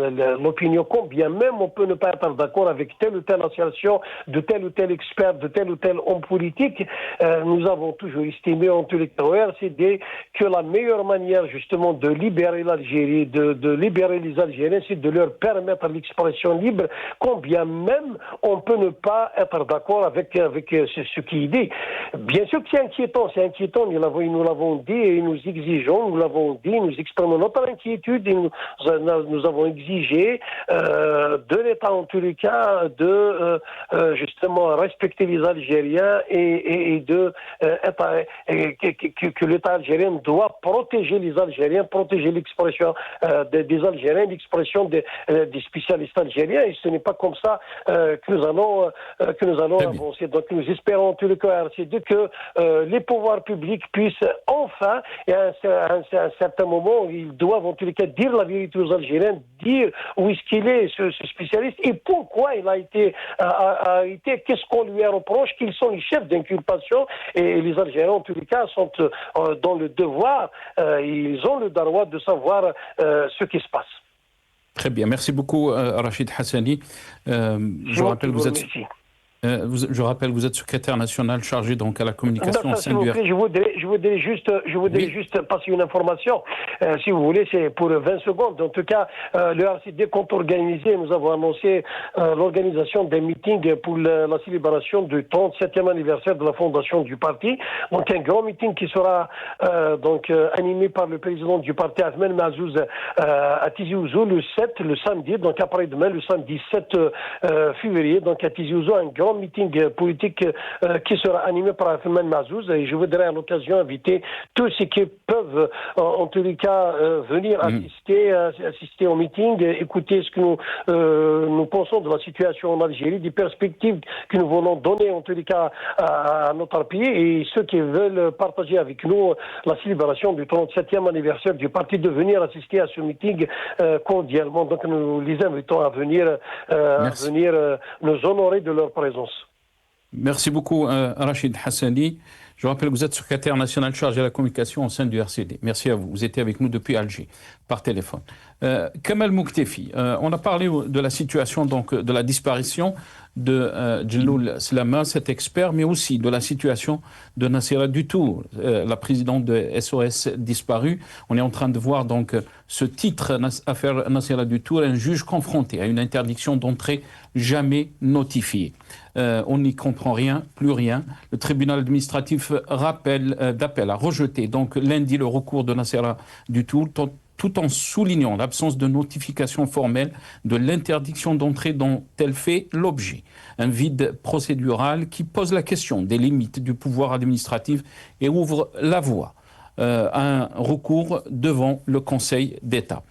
l'opinion, combien même on peut ne pas être d'accord avec telle ou telle association, de tel ou tel expert, de tel ou tel homme politique. Nous avons toujours estimé en tous les cas au RCD que la meilleure manière justement de libérer l'Algérie, de libérer les Algériens, c'est de leur permettre l'expression libre, combien même on peut ne pas être d'accord avec ce qui est dit. Bien sûr que c'est inquiétant, nous l'avons dit et nous exigeons, nous l'avons dit, nous exprimons notre inquiétude et nous avons exigé de l'État en tous les cas de justement respecter les Algériens et que l'État algérien doit protéger les Algériens, protéger l'expression des Algériens, l'expression des spécialistes algériens, et ce n'est pas comme ça que nous allons avancer. Donc nous espérons en tous les cas que les pouvoirs publics puissent enfin, et à un certain moment, ils doivent en tous les cas dire la vérité aux Algériens, dire où est-ce qu'il est, ce spécialiste, et pourquoi il a été arrêté, qu'est-ce qu'on lui reproche, qu'ils sont les chefs d'inculpation, et les Algériens en tous les cas sont dans le devoir, ils ont le droit de savoir ce qui se passe. Très bien, merci beaucoup Rachid Hassani. Je rappelle que vous êtes... je rappelle, vous êtes secrétaire national chargé donc à la communication au sein du RCD. Je voudrais juste passer une information, si vous voulez, c'est pour 20 secondes. En tout cas, le RCD compte organiser, nous avons annoncé l'organisation d'un meeting pour la célébration du 37e anniversaire de la fondation du parti. Donc un grand meeting qui sera animé par le président du parti, Ahmed Mazouz, à Tizi Ouzou le samedi, donc après-demain, le samedi 7 février, donc à Tizi Ouzou, un grand meeting politique qui sera animé par Ahmed Mazouz, et je voudrais à l'occasion inviter tous ceux qui peuvent en tous les cas venir assister au meeting, écouter ce que nous pensons de la situation en Algérie, des perspectives que nous voulons donner en tous les cas à notre pays, et ceux qui veulent partager avec nous la célébration du 37e anniversaire du parti, de venir assister à ce meeting cordialement. Donc nous les invitons à venir nous honorer de leur présence. Merci beaucoup Rachid Hassani. Je rappelle que vous êtes secrétaire national chargé de la communication au sein du RCD. Merci à vous. Vous étiez avec nous depuis Alger, par téléphone. Kamal Mouktefi, on a parlé de la situation donc, de la disparition de Djelloul Slama, cet expert, mais aussi de la situation de Nassira Dutour, la présidente de SOS disparue. On est en train de voir donc ce titre, affaire Nassira Dutour, un juge confronté à une interdiction d'entrée jamais notifiée. On n'y comprend rien, plus rien. Le tribunal administratif d'appel a rejeté donc lundi le recours de Nassira Dutour, tout en soulignant l'absence de notification formelle de l'interdiction d'entrée dont elle fait l'objet. Un vide procédural qui pose la question des limites du pouvoir administratif et ouvre la voie à un recours devant le Conseil d'État.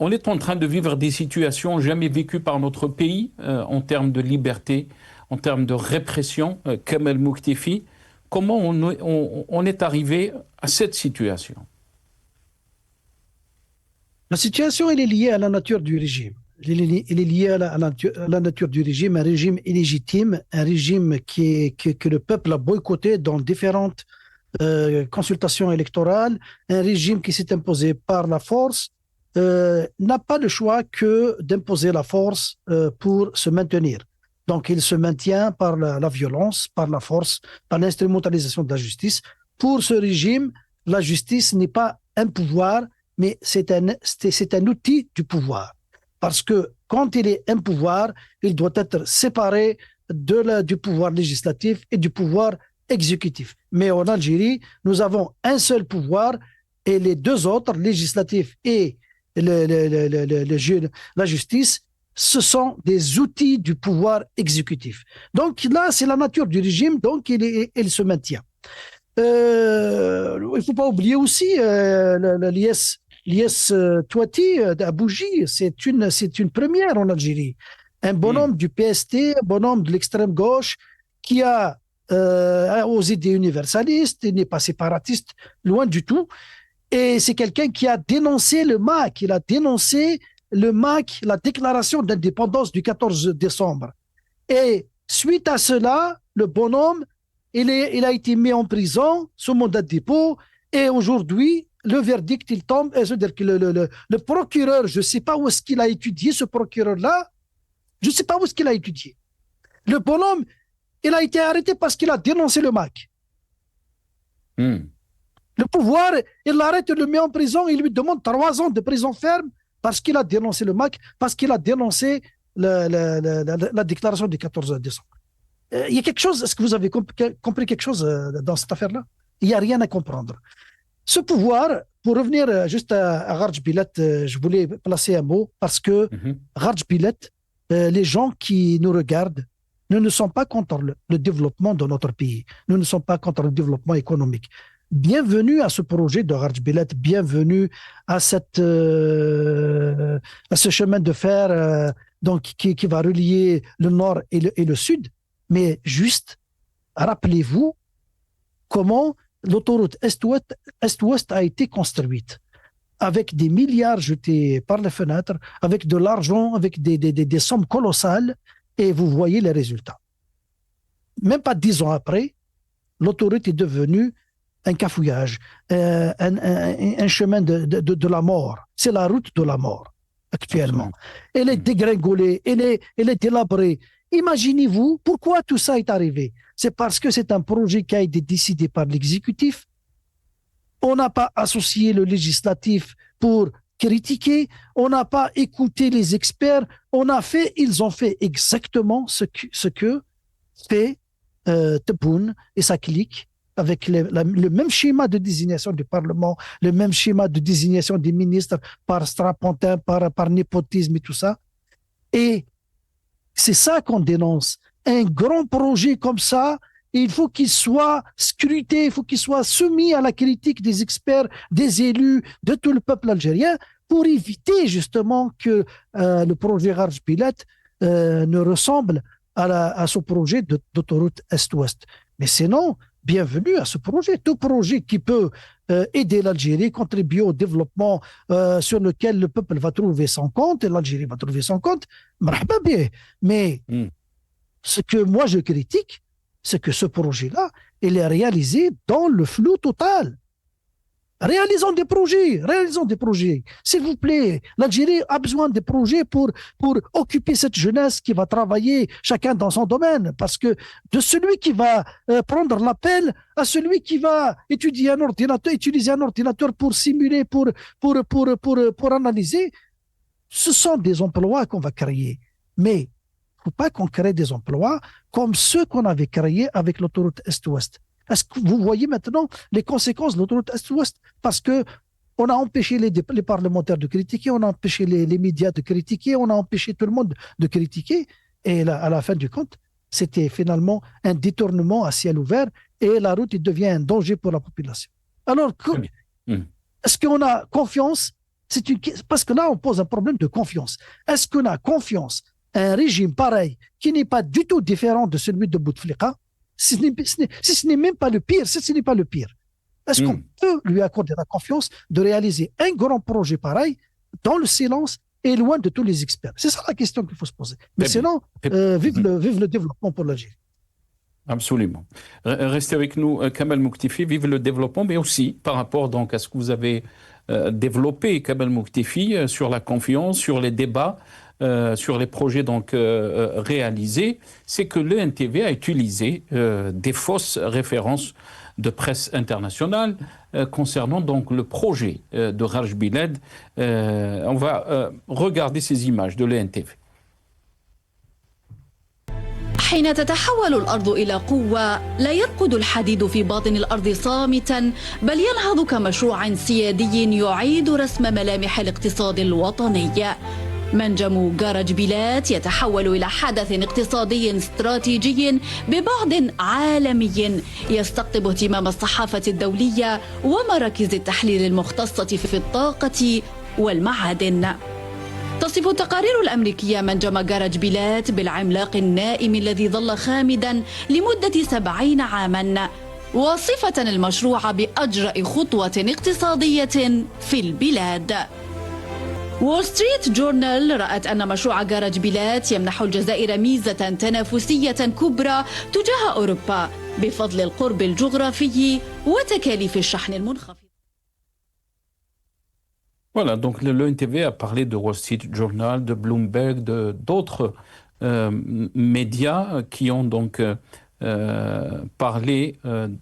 On est en train de vivre des situations jamais vécues par notre pays en termes de liberté, en termes de répression. Kamal Mouktefi, comment on est arrivé à cette situation ? La situation, elle est liée à la nature du régime. Elle est liée à la nature du régime, un régime illégitime, un régime que le peuple a boycotté dans différentes consultations électorales, un régime qui s'est imposé par la force, n'a pas le choix que d'imposer la force pour se maintenir. Donc, il se maintient par la violence, par la force, par l'instrumentalisation de la justice. Pour ce régime, la justice n'est pas un pouvoir, mais c'est un outil du pouvoir. Parce que quand il est un pouvoir, il doit être séparé du pouvoir législatif et du pouvoir exécutif. Mais en Algérie, nous avons un seul pouvoir et les deux autres, législatif et la justice, ce sont des outils du pouvoir exécutif. Donc là, c'est la nature du régime, donc il se maintient. Il ne faut pas oublier aussi l'IS Touati d'Abouji, c'est une première en Algérie. Un bonhomme du PST, un bonhomme de l'extrême gauche qui a aux idées universalistes, il n'est pas séparatiste, loin du tout. Et c'est quelqu'un qui a dénoncé le MAC, il a dénoncé le MAC, la déclaration d'indépendance du 14 décembre. Et suite à cela, le bonhomme, il a été mis en prison sous mandat de dépôt et aujourd'hui, le verdict, il tombe. C'est-à-dire que le procureur, je ne sais pas où est-ce qu'il a étudié, ce procureur-là, je ne sais pas où est-ce qu'il a étudié. Le bonhomme, il a été arrêté parce qu'il a dénoncé le MAC. Le pouvoir, il l'arrête, il le met en prison, il lui demande 3 ans de prison ferme parce qu'il a dénoncé le MAC, parce qu'il a dénoncé la déclaration du 14 décembre. Il y a quelque chose, est-ce que vous avez compris quelque chose dans cette affaire-là? Il n'y a rien à comprendre. Ce pouvoir, pour revenir juste à Raj Bilat, je voulais placer un mot parce que Raj Bilat, les gens qui nous regardent, nous ne sommes pas contre le développement de notre pays. Nous ne sommes pas contre le développement économique. Bienvenue à ce projet de Raj Bilat, bienvenue à ce chemin de fer donc, qui va relier le nord et le sud. Mais juste, rappelez-vous comment l'autoroute Est-Ouest a été construite avec des milliards jetés par les fenêtres, avec de l'argent, avec des sommes colossales, et vous voyez les résultats. Même pas 10 ans après, l'autoroute est devenue un cafouillage, un chemin de la mort. C'est la route de la mort, actuellement. Elle est dégringolée, elle est délabrée. Imaginez-vous pourquoi tout ça est arrivé. C'est parce que c'est un projet qui a été décidé par l'exécutif. On n'a pas associé le législatif pour critiquer, on n'a pas écouté les experts, ils ont fait exactement ce que fait Tebboune et sa clique, avec le même schéma de désignation du Parlement, le même schéma de désignation des ministres par strapontin, par népotisme et tout ça. Et c'est ça qu'on dénonce. Un grand projet comme ça, il faut qu'il soit scruté, il faut qu'il soit soumis à la critique des experts, des élus, de tout le peuple algérien, pour éviter justement que le projet Raj Bilat ne ressemble à ce projet d'autoroute Est-Ouest. Mais sinon, bienvenue à ce projet. Tout projet qui peut aider l'Algérie, contribuer au développement sur lequel le peuple va trouver son compte et l'Algérie va trouver son compte, marhaba bien. Mais ce que moi je critique, c'est que ce projet-là, il est réalisé dans le flou total. Réalisons des projets. S'il vous plaît, l'Algérie a besoin de projets pour occuper cette jeunesse qui va travailler chacun dans son domaine. Parce que de celui qui va prendre l'appel à celui qui va utiliser un ordinateur pour simuler, pour analyser, ce sont des emplois qu'on va créer. Mais il ne faut pas qu'on crée des emplois comme ceux qu'on avait créés avec l'autoroute Est-Ouest. Est-ce que vous voyez maintenant les conséquences de l'autoroute Est-Ouest? Parce qu'on a empêché les parlementaires de critiquer, on a empêché les médias de critiquer, on a empêché tout le monde de critiquer. Et à la fin du compte, c'était finalement un détournement à ciel ouvert et la route devient un danger pour la population. Alors, est-ce qu'on a confiance? Parce que là, on pose un problème de confiance. Est-ce qu'on a confiance à un régime pareil qui n'est pas du tout différent de celui de Bouteflika? Si ce n'est même pas le pire, ce n'est pas le pire. Est-ce qu'on peut lui accorder la confiance de réaliser un grand projet pareil dans le silence et loin de tous les experts. C'est ça la question qu'il faut se poser. Mais Très bien. sinon, vive le développement pour l'Algérie. Absolument. Restez avec nous, Kamal Mouktifi, vive le développement, mais aussi par rapport donc à ce que vous avez développé, Kamal Mouktifi, sur la confiance, sur les débats, sur les projets donc réalisés, c'est que l'ENTV a utilisé des fausses références de presse internationale concernant donc le projet de Raj Biled. On va regarder ces images de l'ENTV. حين تتحول الأرض إلى قوة لا يرقد الحديد في باطن الأرض صامتا بل ينهض كمشروع سيادي يعيد رسم ملامح الاقتصاد الوطني. منجم جارج بيلات يتحول إلى حدث اقتصادي استراتيجي ببعد عالمي يستقطب اهتمام الصحافة الدولية ومراكز التحليل المختصة في الطاقة والمعادن. تصف التقارير الأمريكية منجم جارج بيلات بالعملاق النائم الذي ظل خامدا لمدة 70 عاما، وصفة المشروع بأجرأ خطوة اقتصادية في البلاد. وول ستريت جورنال رأت أن مشروع جارج بيلات يمنح الجزائر ميزة تنافسية كبرى تجاه أوروبا بفضل القرب الجغرافي وتكاليف الشحن المنخفضة. Voilà, donc l'ENTV a parlé de Wall Street Journal, de Bloomberg, d'autres médias qui ont donc parlé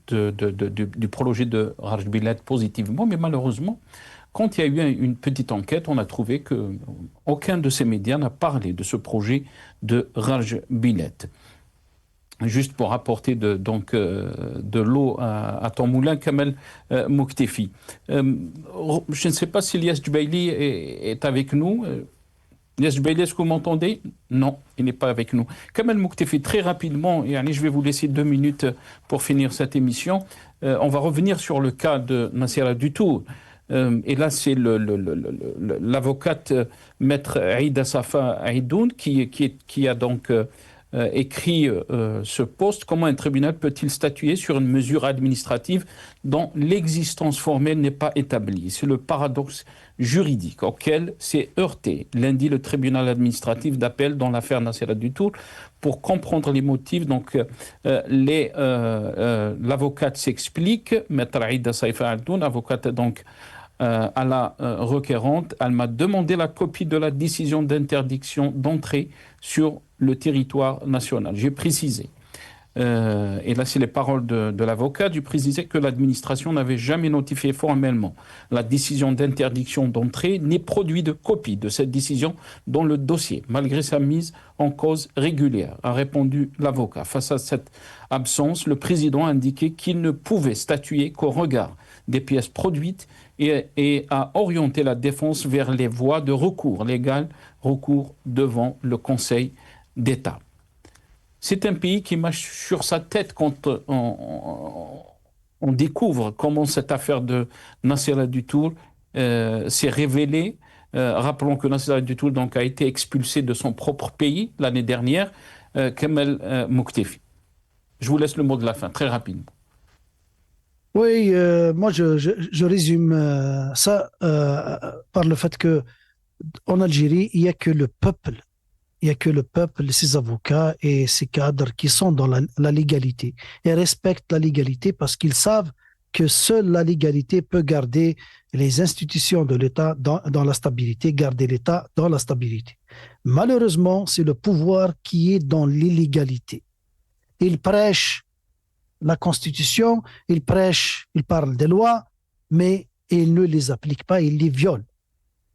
du projet de Raj Biled positivement, mais malheureusement, quand il y a eu une petite enquête, on a trouvé qu'aucun de ces médias n'a parlé de ce projet de Raj Biled. Juste pour apporter de l'eau à ton moulin, Kamal Mouktifi. Je ne sais pas si Ilyas Jubaili est avec nous. Ilyas Jubaili, est-ce que vous m'entendez? Non, il n'est pas avec nous. Kamal Mouktifi, très rapidement, je vais vous laisser 2 minutes pour finir cette émission. On va revenir sur le cas de Nassera Dutour. Et là, c'est l'avocate maître Aïda Safa Aïdoun qui a donc écrit ce poste. Comment un tribunal peut-il statuer sur une mesure administrative dont l'existence formelle n'est pas établie? C'est le paradoxe juridique auquel s'est heurté lundi le tribunal administratif d'appel dans l'affaire Nassera Dutour. Pour comprendre les motifs, donc l'avocate s'explique, maître Aïda Safa Aïdoun, avocate donc à la requérante, elle m'a demandé la copie de la décision d'interdiction d'entrée sur le territoire national. J'ai précisé, et là c'est les paroles de l'avocat, j'ai précisé que l'administration n'avait jamais notifié formellement la décision d'interdiction d'entrée ni produit de copie de cette décision dans le dossier, malgré sa mise en cause régulière, a répondu l'avocat. Face à cette absence, le président a indiqué qu'il ne pouvait statuer qu'au regard des pièces produites et a orienté la défense vers les voies de recours légal, recours devant le Conseil d'État. C'est un pays qui marche sur sa tête quand on découvre comment cette affaire de Nassera Dutour s'est révélée. Rappelons que Nassera Dutour donc, a été expulsé de son propre pays l'année dernière. Kamal Mouktifi. Je vous laisse le mot de la fin, très rapidement. Oui, moi je résume ça par le fait que en Algérie, il n'y a que le peuple, ses avocats et ses cadres qui sont dans la légalité et respectent la légalité parce qu'ils savent que seule la légalité peut garder les institutions de l'État dans la stabilité, garder l'État dans la stabilité. Malheureusement, c'est le pouvoir qui est dans l'illégalité. Il prêche la Constitution, il parle des lois, mais il ne les applique pas, il les viole.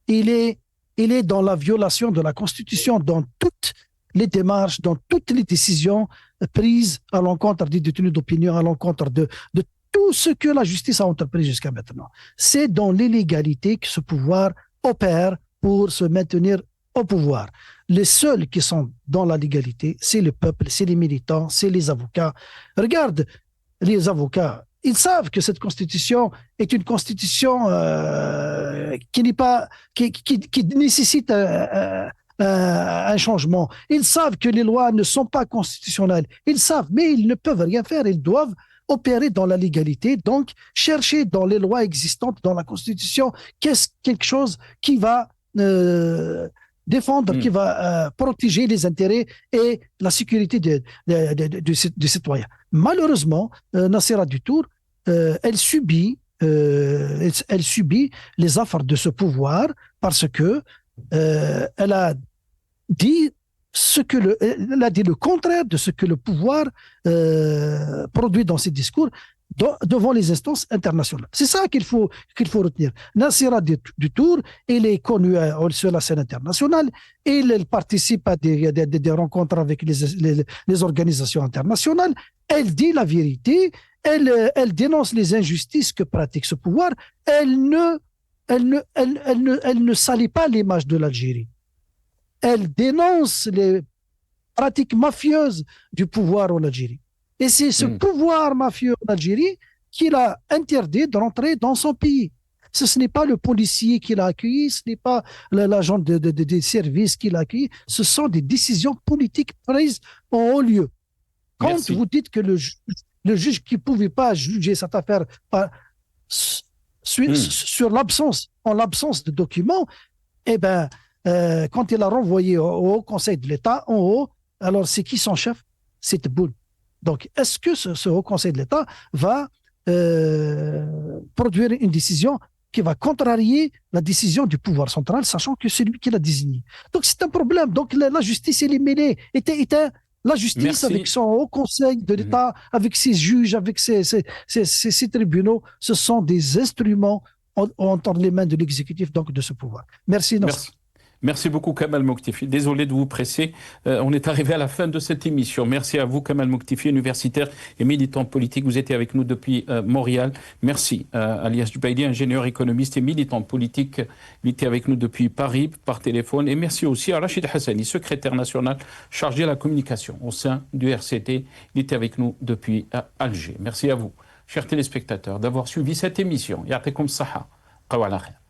Il est dans la violation de la Constitution, dans toutes les démarches, dans toutes les décisions prises à l'encontre des détenus d'opinion, à l'encontre de tout ce que la justice a entrepris jusqu'à maintenant. C'est dans l'illégalité que ce pouvoir opère pour se maintenir au pouvoir. Les seuls qui sont dans la légalité, c'est le peuple, c'est les militants, c'est les avocats. Regarde, les avocats, ils savent que cette constitution est une constitution qui nécessite un changement. Ils savent que les lois ne sont pas constitutionnelles. Ils savent, mais ils ne peuvent rien faire. Ils doivent opérer dans la légalité, donc chercher dans les lois existantes, dans la Constitution, quelque chose qui va défendre, qui va protéger les intérêts et la sécurité du citoyen. Malheureusement, Nassira Dutour, elle subit les affres de ce pouvoir parce que elle a dit elle a dit le contraire de ce que le pouvoir produit dans ses discours devant les instances internationales. C'est ça qu'il faut retenir. Nassira Dutour, il est connu sur la scène internationale, il participe à des rencontres avec les organisations internationales, elle dit la vérité, elle dénonce les injustices que pratique ce pouvoir, elle ne salit pas l'image de l'Algérie. Elle dénonce les pratiques mafieuses du pouvoir en Algérie. Et c'est ce pouvoir mafieux en Algérie qui l'a interdit de rentrer dans son pays. Ce n'est pas le policier qui l'a accueilli, ce n'est pas l'agent des services qui l'a accueilli, ce sont des décisions politiques prises en haut lieu. Quand vous dites que le juge qui ne pouvait pas juger cette affaire en l'absence de documents, eh ben, quand il a renvoyé au Conseil de l'État, en haut, alors c'est qui son chef? C'est Tebboune. Donc, est-ce que ce Haut Conseil de l'État va produire une décision qui va contrarier la décision du pouvoir central, sachant que c'est lui qui l'a désigné? Donc, c'est un problème. Donc, la justice, elle est mêlée. La justice, avec son Haut Conseil de l'État, avec ses juges, avec ses tribunaux, ce sont des instruments entre les mains de l'exécutif, donc de ce pouvoir. Merci. Merci beaucoup Kamal Moktifi. Désolé de vous presser. On est arrivé à la fin de cette émission. Merci à vous Kamal Moktifi, universitaire et militant politique. Vous étiez avec nous depuis Montréal. Merci Alias Jubaili, ingénieur économiste et militant politique. Il était avec nous depuis Paris par téléphone. Et merci aussi à Rachid Hassani, secrétaire national chargé de la communication au sein du RCT. Il était avec nous depuis Alger. Merci à vous, chers téléspectateurs, d'avoir suivi cette émission. Ya'atikum saha. Qawala khair.